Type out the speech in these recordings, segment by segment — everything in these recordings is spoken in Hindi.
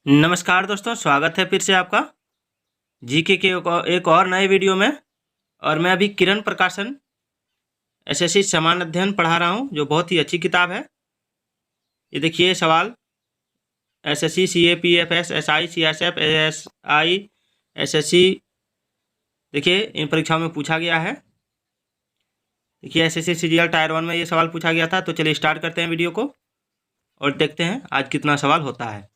नमस्कार दोस्तों, स्वागत है फिर से आपका जीके के एक और नए वीडियो में। और मैं अभी किरण प्रकाशन एसएससी सामान्य अध्ययन पढ़ा रहा हूं, जो बहुत ही अच्छी किताब है। ये देखिए सवाल SSC CAPFS SI CSF ASI SSC, देखिए इन परीक्षाओं में पूछा गया है। देखिए एसएससी सीजीएल टायर 1 में ये सवाल पूछा गया था। तो चलिए स्टार्ट करते हैं वीडियो को और देखते हैं आज कितना सवाल होता है।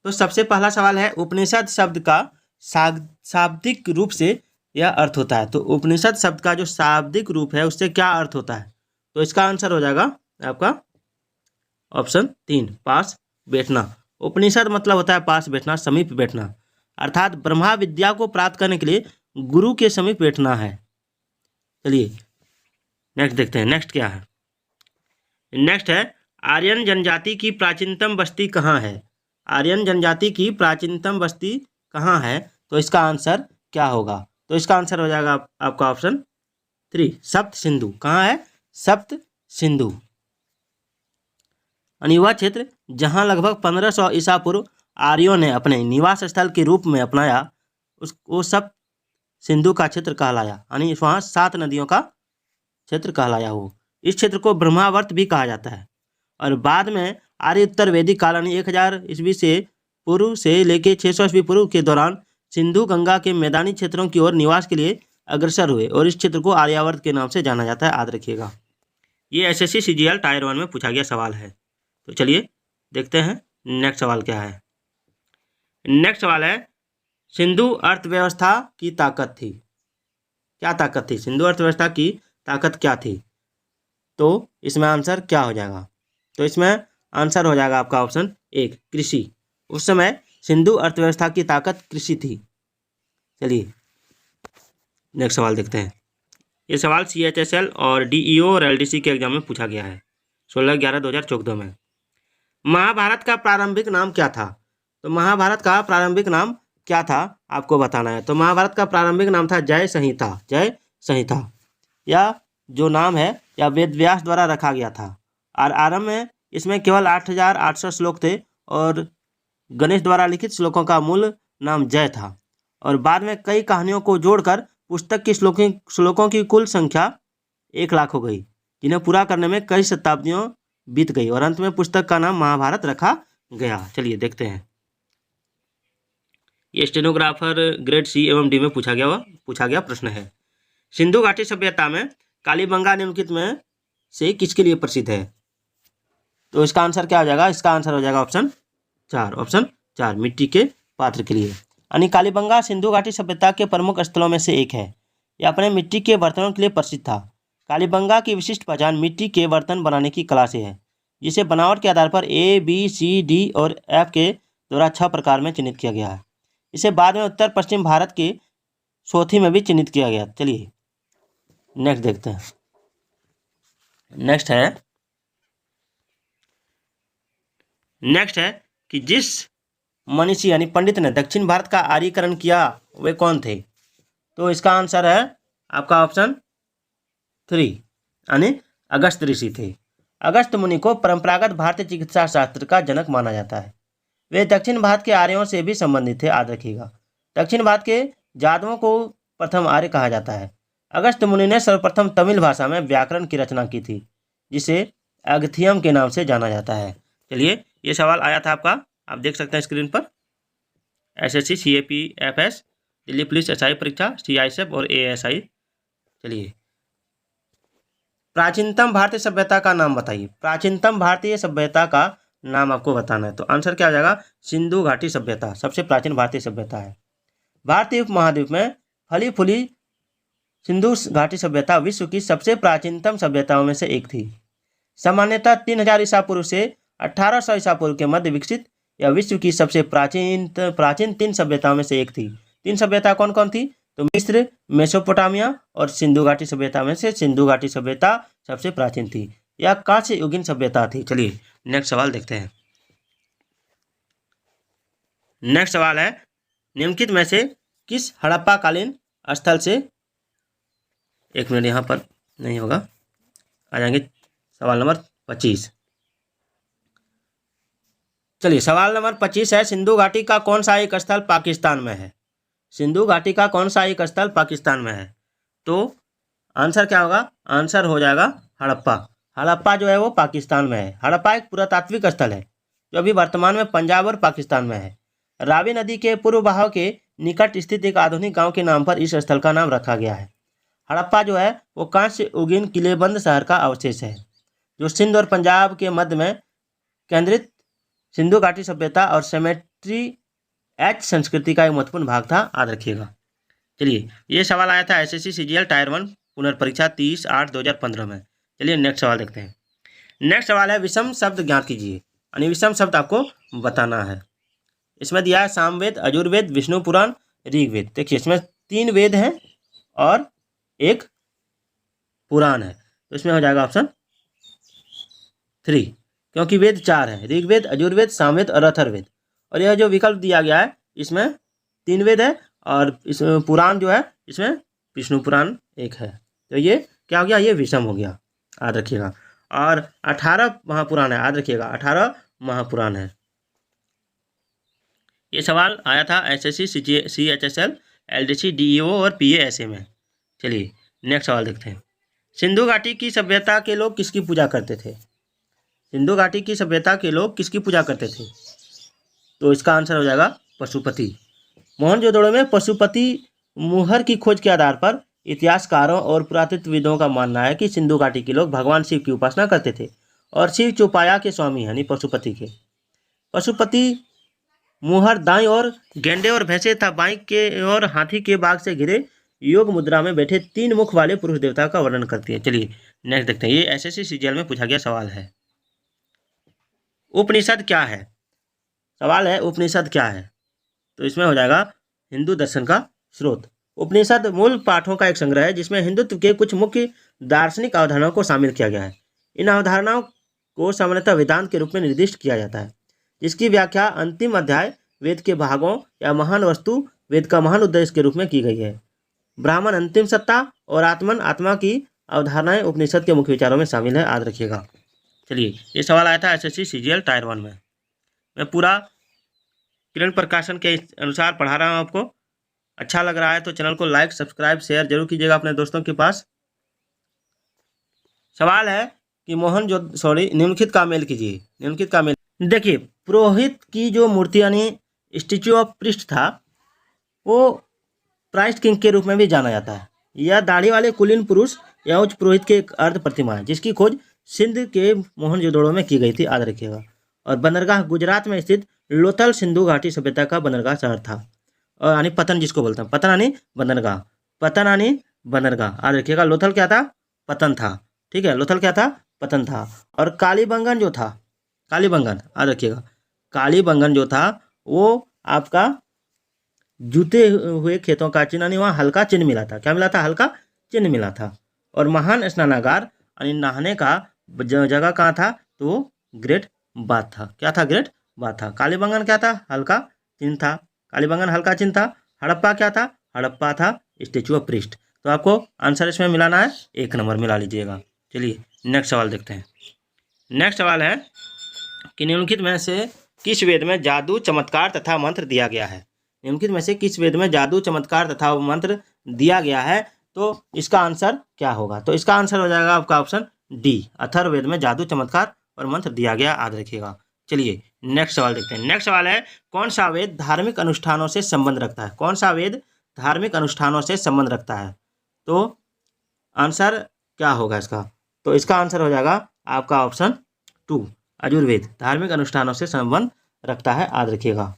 तो सबसे पहला सवाल है, उपनिषद शब्द का शाब्दिक रूप से यह अर्थ होता है। तो उपनिषद शब्द का जो शाब्दिक रूप है उससे क्या अर्थ होता है? तो इसका आंसर हो जाएगा आपका ऑप्शन 3, पास बैठना। उपनिषद मतलब होता है पास बैठना, समीप बैठना, अर्थात ब्रह्मा विद्या को प्राप्त करने के लिए गुरु के समीप बैठना है। चलिए नेक्स्ट देखते हैं। नेक्स्ट क्या है? नेक्स्ट है, आर्यन जनजाति की प्राचीनतम बस्ती कहाँ है? आर्यन जनजाति की प्राचीनतम बस्ती कहाँ है? तो इसका आंसर क्या होगा? तो इसका आंसर हो जाएगा आपका ऑप्शन 3, सप्त सिंधु। कहाँ है? सप्त सिंधु। और वह क्षेत्र जहाँ लगभग 1500 ईसा पूर्व आर्यों ने अपने निवास स्थल के रूप में अपनाया, वो सप्त सिंधु का क्षेत्र कहलाया। यानी वहाँ 7 नदियों का क्षेत्र कहलाया वो। इस क्षेत्र को ब्रह्मावर्त भी कहा जाता है। और बाद में आर्य उत्तर वैदिक काल यानी 1000 ईस्वी से पूर्व से लेके 600 ईस्वी पूर्व के दौरान सिंधु गंगा के मैदानी क्षेत्रों की ओर निवास के लिए अग्रसर हुए और इस क्षेत्र को आर्यावर्त के नाम से जाना जाता है। याद रखिएगा, ये एसएससी सीजीएल टायर 1 में पूछा गया सवाल है। तो चलिए देखते हैं नेक्स्ट सवाल क्या है। नेक्स्ट सवाल है, सिंधु अर्थव्यवस्था की ताकत थी। क्या ताकत थी? सिंधु अर्थव्यवस्था की ताकत क्या थी? तो इसमें आंसर क्या हो जाएगा? तो इसमें आंसर हो जाएगा आपका ऑप्शन 1, कृषि। उस समय सिंधु अर्थव्यवस्था की ताकत कृषि थी। चलिए नेक्स्ट सवाल देखते हैं। ये सवाल CHSL और DEO और LDC के एग्जाम में पूछा गया है 16/11/2014 में। महाभारत का प्रारंभिक नाम क्या था? तो महाभारत का प्रारंभिक नाम क्या था आपको बताना है। तो महाभारत का प्रारंभिक नाम था जय संहिता। जय संहिता यह जो नाम है यह वेद व्यास द्वारा रखा गया था। और आरंभ में इसमें केवल 8800 श्लोक थे और गणेश द्वारा लिखित श्लोकों का मूल नाम जय था। और बाद में कई कहानियों को जोड़कर पुस्तक की श्लोकों की कुल संख्या 1 लाख हो गई, जिन्हें पूरा करने में कई शताब्दियों बीत गई और अंत में पुस्तक का नाम महाभारत रखा गया। चलिए देखते हैं। ये स्टेनोग्राफर ग्रेड C एवं D में पूछा गया प्रश्न है। सिंधु घाटी सभ्यता में कालीबंगा निम्नलिखित में से किसके लिए प्रसिद्ध है? तो इसका आंसर क्या हो जाएगा? इसका आंसर हो जाएगा ऑप्शन 4। ऑप्शन 4, मिट्टी के पात्र के लिए। यानी कालीबंगा सिंधु घाटी सभ्यता के प्रमुख स्थलों में से एक है। यह अपने मिट्टी के बर्तनों के लिए प्रसिद्ध था। कालीबंगा की विशिष्ट पहचान मिट्टी के बर्तन बनाने की कला से है, जिसे बनावट के आधार पर A, B, C, D और F के द्वारा 6 प्रकार में चिन्हित किया गया है। इसे बाद में उत्तर पश्चिम भारत के सोथी में भी चिन्हित किया गया। चलिए नेक्स्ट देखते हैं। नेक्स्ट है कि जिस मनीषी यानी पंडित ने दक्षिण भारत का आर्यीकरण किया वे कौन थे? तो इसका आंसर है आपका ऑप्शन 3, यानी अगस्त ऋषि थे। अगस्त मुनि को परंपरागत भारतीय चिकित्सा शास्त्र का जनक माना जाता है। वे दक्षिण भारत के आर्यों से भी संबंधित थे। याद रखिएगा, दक्षिण भारत के यादवों को प्रथम आर्य कहा जाता है। अगस्त मुनि ने सर्वप्रथम तमिल भाषा में व्याकरण की रचना की थी, जिसे अगथियम के नाम से जाना जाता है। चलिए ये सवाल आया था आपका, आप देख सकते हैं स्क्रीन पर। SSC CAPFS Delhi police SI परीक्षा CISF और ASI। चलिए प्राचीनतम भारतीय सभ्यता का नाम बताइए। प्राचीनतम भारतीय सभ्यता का नाम आपको बताना है। तो आंसर क्या हो जाएगा? सिंधु घाटी सभ्यता सबसे प्राचीन भारतीय सभ्यता है। भारतीय उपमहाद्वीप में फली फूली सिंधु घाटी सभ्यता विश्व की सबसे प्राचीनतम सभ्यताओं में से एक थी। सामान्यतः 3000 ईसा पूर्व से 1800 ईसा पूर्व के मध्य विकसित यह विश्व की सबसे प्राचीन 3 सभ्यताओं में से एक थी। 3 सभ्यता कौन कौन थी? तो मिस्र, मेसोपोटामिया और सिंधु घाटी सभ्यता में से सिंधु घाटी सभ्यता सबसे प्राचीन थी। यह कांस्य युगीन सभ्यता थी। चलिए नेक्स्ट सवाल देखते हैं। नेक्स्ट सवाल है, निम्नलिखित में से किस हड़प्पा कालीन स्थल से, एक मिनट यहाँ पर नहीं होगा, आ जाएंगे सवाल नंबर 25। चलिए सवाल नंबर 25 है, सिंधु घाटी का कौन सा एक स्थल पाकिस्तान में है? सिंधु घाटी का कौन सा एक स्थल पाकिस्तान में है? तो आंसर क्या होगा? आंसर हो जाएगा हड़प्पा। हड़प्पा जो है वो पाकिस्तान में है। हड़प्पा एक पुरातात्विक स्थल है जो अभी वर्तमान में पंजाब और पाकिस्तान में है। रावी नदी के पूर्व बहाव के निकट स्थित एक आधुनिक गांव के नाम पर इस स्थल का नाम रखा गया है। हड़प्पा जो है वो कांस्य युगीन किलेबंद शहर का अवशेष है जो सिंध और पंजाब के मध्य में केंद्रित सिंधु घाटी सभ्यता और सेमेट्री एच संस्कृति का एक महत्वपूर्ण भाग था। याद रखिएगा। चलिए ये सवाल आया था एसएससी सीजीएल टायर 1 पुनर्परीक्षा 30/8/2015 में। चलिए नेक्स्ट सवाल देखते हैं। नेक्स्ट सवाल है, विषम शब्द ज्ञात कीजिए। यानी विषम शब्द आपको बताना है। इसमें दिया है सामवेद, यजुर्वेद, विष्णु पुराण, ऋग्वेद। देखिए इसमें 3 वेद हैं और एक पुराण है, तो इसमें हो जाएगा ऑप्शन 3, क्योंकि वेद 4 हैं, ऋग्वेद, यजुर्वेद, सामवेद और अथर्ववेद। और यह जो विकल्प दिया गया है इसमें 3 वेद है और इसमें पुराण जो है इसमें विष्णु पुराण एक है, तो ये क्या हो गया? ये विषम हो गया। याद रखिएगा। और 18 महापुराण है। याद रखिएगा 18 महापुराण है। ये सवाल आया था एसएससी CHSL LDC DEO और PASA में। चलिए नेक्स्ट सवाल देखते हैं। सिंधु घाटी की सभ्यता के लोग किसकी पूजा करते थे? सिंधु घाटी की सभ्यता के लोग किसकी पूजा करते थे? तो इसका आंसर हो जाएगा पशुपति। मोहनजोदड़ो में पशुपति मुहर की खोज के आधार पर इतिहासकारों और पुरातत्वविदों का मानना है कि सिंधु घाटी के लोग भगवान शिव की उपासना करते थे और शिव चौपाया के स्वामी यानी पशुपति के। पशुपति मुहर दाईं और गेंडे और भैंसे तथा बाईं के और हाथी के बाघ से घिरे योग मुद्रा में बैठे 3 मुख वाले पुरुष देवता का वर्णन करती है। चलिए नेक्स्ट देखते हैं। ये एसएससी सीजीएल में पूछा गया सवाल है। उपनिषद क्या है? सवाल है उपनिषद क्या है? तो इसमें हो जाएगा हिंदू दर्शन का स्रोत। उपनिषद मूल पाठों का एक संग्रह है जिसमें हिंदुत्व के कुछ मुख्य दार्शनिक अवधारणाओं को शामिल किया गया है। इन अवधारणाओं को सामान्यतः वेदांत के रूप में निर्दिष्ट किया जाता है, जिसकी व्याख्या अंतिम अध्याय वेद के भागों या महान वस्तु वेद का महान उद्देश्य के रूप में की गई है। ब्राह्मण अंतिम सत्ता और आत्मन आत्मा की अवधारणाएं उपनिषद के मुख्य विचारों में शामिल है। याद रखिएगा। चलिए ये सवाल आया था एसएससी सीजीएल टायर 1 में। मैं पूरा किरण प्रकाशन के अनुसार पढ़ा रहा हूँ आपको। अच्छा लग रहा है तो चैनल को लाइक, सब्सक्राइब, शेयर जरूर कीजिएगा अपने दोस्तों के पास। सवाल है कि निम्नलिखित का मेल कीजिए। निम्नलिखित का मेल देखिए, पुरोहित की जो मूर्ति यानी स्टैच्यू ऑफ प्रीस्ट था वो प्राइस्ट किंग के रूप में भी जाना जाता है। यह दाढ़ी वाले कुलीन पुरुष या उच्च पुरोहित की एक अर्ध प्रतिमा है जिसकी खोज सिंध के मोहनजोदड़ो में की गई थी। याद रखिएगा। और बंदरगाह गुजरात में स्थित लोथल सिंधु घाटी सभ्यता का बंदरगाह शहर था, और यानी पतन जिसको बोलते हैं, पतन यानी बंदरगाह, पतन यानी बंदरगाह। याद रखिएगा। लोथल क्या था? पतन था। ठीक है, लोथल क्या था? पतन था। और कालीबंगन जो था, कालीबंगन याद रखिएगा, कालीबंगन जो था वो आपका जूते हुए खेतों का चिन्ह, यानी वहाँ हल्का चिन्ह मिला था। क्या मिला था? हल्का चिन्ह मिला था। और महान स्नानागार यानी नहाने का जगह कहाँ था? तो ग्रेट बाथ था। क्या था? ग्रेट बाथ था। कालीबंगन क्या था? हल्का चिन्ह था। कालीबंगन हल्का चिन्ह था। हड़प्पा क्या था? हड़प्पा था स्टेचू ऑफ प्रीस्ट। तो आपको आंसर इसमें मिलाना है, 1 नंबर मिला लीजिएगा। चलिए नेक्स्ट सवाल देखते हैं। नेक्स्ट सवाल है कि निम्नलिखित में से किस वेद में जादू, चमत्कार तथा मंत्र दिया गया है? निम्नलिखित में से किस वेद में जादू, चमत्कार तथा मंत्र दिया गया है? तो इसका आंसर क्या होगा? तो इसका आंसर हो जाएगा आपका ऑप्शन डी, अथर्ववेद में जादू, चमत्कार और मंत्र दिया गया। याद रखिएगा। चलिए नेक्स्ट सवाल देखते हैं। नेक्स्ट सवाल है, कौन सा वेद धार्मिक अनुष्ठानों से संबंध रखता है? कौन सा वेद धार्मिक अनुष्ठानों से संबंध रखता है? तो आंसर क्या होगा इसका? तो इसका आंसर हो जाएगा आपका ऑप्शन 2, यजुर्वेद धार्मिक अनुष्ठानों से संबंध रखता है। याद रखिएगा।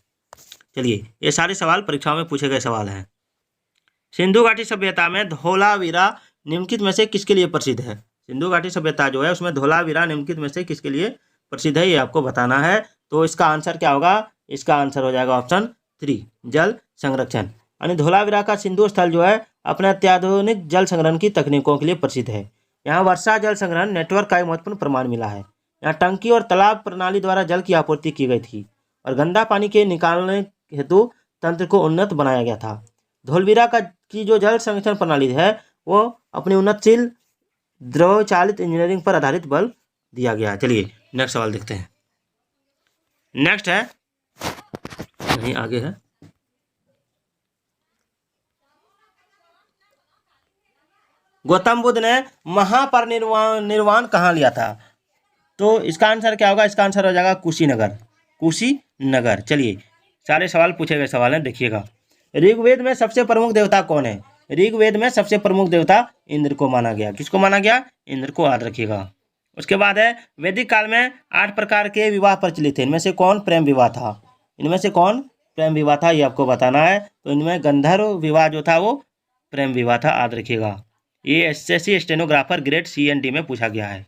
चलिए ये सारे सवाल परीक्षाओं में पूछे गए सवाल हैं। सिंधु घाटी सभ्यता में धोलावीरा निम्नलिखित में से किसके लिए प्रसिद्ध है? सिंधु घाटी सभ्यता जो है उसमें धोलावीरा निम्नलिखित में से किसके लिए प्रसिद्ध है, ये आपको बताना है। तो इसका आंसर क्या होगा? इसका आंसर हो जाएगा ऑप्शन 3, जल संरक्षण। यानी धोलावीरा का सिंधु स्थल जो है अपने अत्याधुनिक जल संग्रहण की तकनीकों के लिए प्रसिद्ध है। यहाँ वर्षा जल संग्रहण नेटवर्क का एक महत्वपूर्ण प्रमाण मिला है। यहाँ टंकी और तालाब प्रणाली द्वारा जल की आपूर्ति की गई थी और गंदा पानी के निकालने हेतु तंत्र को उन्नत बनाया गया था। धोलावीरा की जो जल संरक्षण प्रणाली है वो अपनी उन्नतशील द्रव चालित इंजीनियरिंग पर आधारित बल दिया गया। चलिए नेक्स्ट सवाल देखते हैं। नेक्स्ट है, नहीं आगे है, गौतम बुद्ध ने निर्वाण कहाँ लिया था? तो इसका आंसर क्या होगा? इसका आंसर हो जाएगा कुशीनगर, कुशीनगर। चलिए, सारे सवाल पूछे गए सवाल हैं, देखिएगा। ऋग्वेद में सबसे प्रमुख देवता कौन है? ऋग्वेद में सबसे प्रमुख देवता इंद्र को माना गया। किसको माना गया? इंद्र को, याद रखिएगा। उसके बाद है, वैदिक काल में 8 प्रकार के विवाह प्रचलित थे, इनमें से कौन प्रेम विवाह था? इनमें से कौन प्रेम विवाह था, ये आपको बताना है। तो इनमें गंधर्व विवाह जो था वो प्रेम विवाह था, याद रखिएगा। ये एसएससी स्टेनोग्राफर ग्रेड CND में पूछा गया है।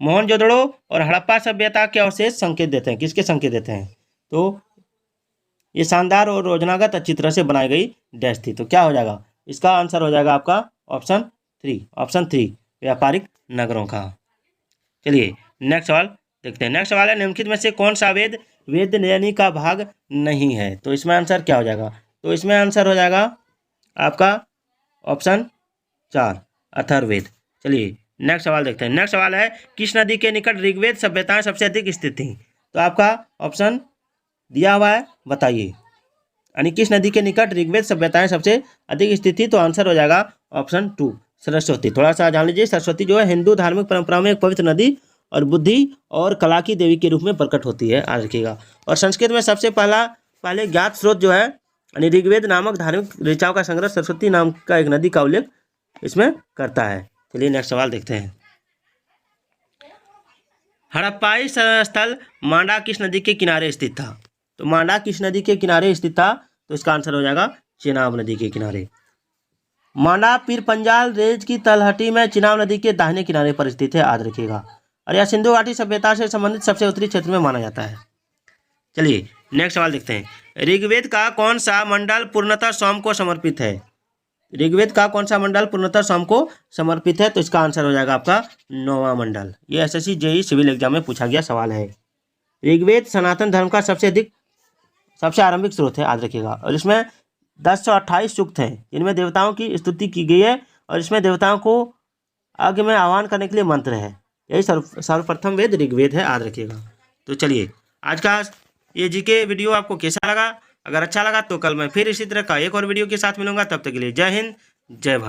मोहनजोदड़ो और हड़प्पा सभ्यता के अवशेष संकेत देते हैं, किसके संकेत देते हैं? तो ये शानदार और योजनागत अच्छी तरह से बनाई गई डैश थी। तो क्या हो जाएगा? इसका आंसर हो जाएगा आपका ऑप्शन 3, व्यापारिक नगरों का। चलिए नेक्स्ट सवाल देखते हैं। नेक्स्ट सवाल है, निम्नलिखित में से कौन सा वेद वेदनयनी का भाग नहीं है? तो इसमें आंसर क्या हो जाएगा? तो इसमें आंसर हो जाएगा आपका ऑप्शन 4, अथर्ववेद। चलिए नेक्स्ट सवाल देखते हैं। नेक्स्ट सवाल है, किस नदी के निकट ऋग्वेद सभ्यताएं सबसे अधिक स्थित थी? तो आपका ऑप्शन दिया हुआ है, बताइए। यानी किस नदी के निकट ऋग्वेद सभ्यताएं सबसे अधिक स्थित थी? तो आंसर हो जाएगा ऑप्शन 2, सरस्वती। थोड़ा सा जान लीजिए, सरस्वती जो है हिंदू धार्मिक परंपरा में एक पवित्र नदी और बुद्धि और कला की देवी के रूप में प्रकट होती है, याद रखिएगा। और संस्कृत में सबसे पहले ज्ञात स्रोत जो है, यानी ऋग्वेद नामक धार्मिक ऋचाओं का संग्रह सरस्वती नाम का एक नदी का उल्लेख इसमें करता है। चलिए नेक्स्ट सवाल देखते हैं। हड़प्पाई स्थल मांडा किस नदी के किनारे स्थित था? तो मांडा किस नदी के किनारे स्थित था? तो इसका आंसर हो जाएगा चेनाब नदी के किनारे। मांडा पीर पंजाल रेंज की तलहटी में चिनाब नदी के दाहिने किनारे पर स्थित है, याद रखिएगा। और यह सिंधु घाटी सभ्यता से संबंधित सबसे उत्तरी क्षेत्र में माना जाता है। चलिए नेक्स्ट सवाल देखते हैं। ऋग्वेद का कौन सा मंडल पूर्णतः सोम को समर्पित है? ऋग्वेद का कौन सा मंडल पूर्णतः सोम को समर्पित है? तो इसका आंसर हो जाएगा आपका 9वां मंडल। ये एसएससी जेईई सिविल एग्जाम में पूछा गया सवाल है। ऋग्वेद सनातन धर्म का सबसे आरंभिक स्रोत है, याद रखिएगा। और इसमें 1028 सूक्त हैं, इनमें देवताओं की स्तुति की गई है और इसमें देवताओं को आगे में आह्वान करने के लिए मंत्र है। यही सर्वप्रथम वेद ऋग्वेद है, याद रखिएगा। तो चलिए, आज का ये जीके वीडियो आपको कैसा लगा? अगर अच्छा लगा तो कल मैं फिर इसी तरह का एक और वीडियो के साथ मिलूंगा। तब तक के लिए जय हिंद, जय भारत।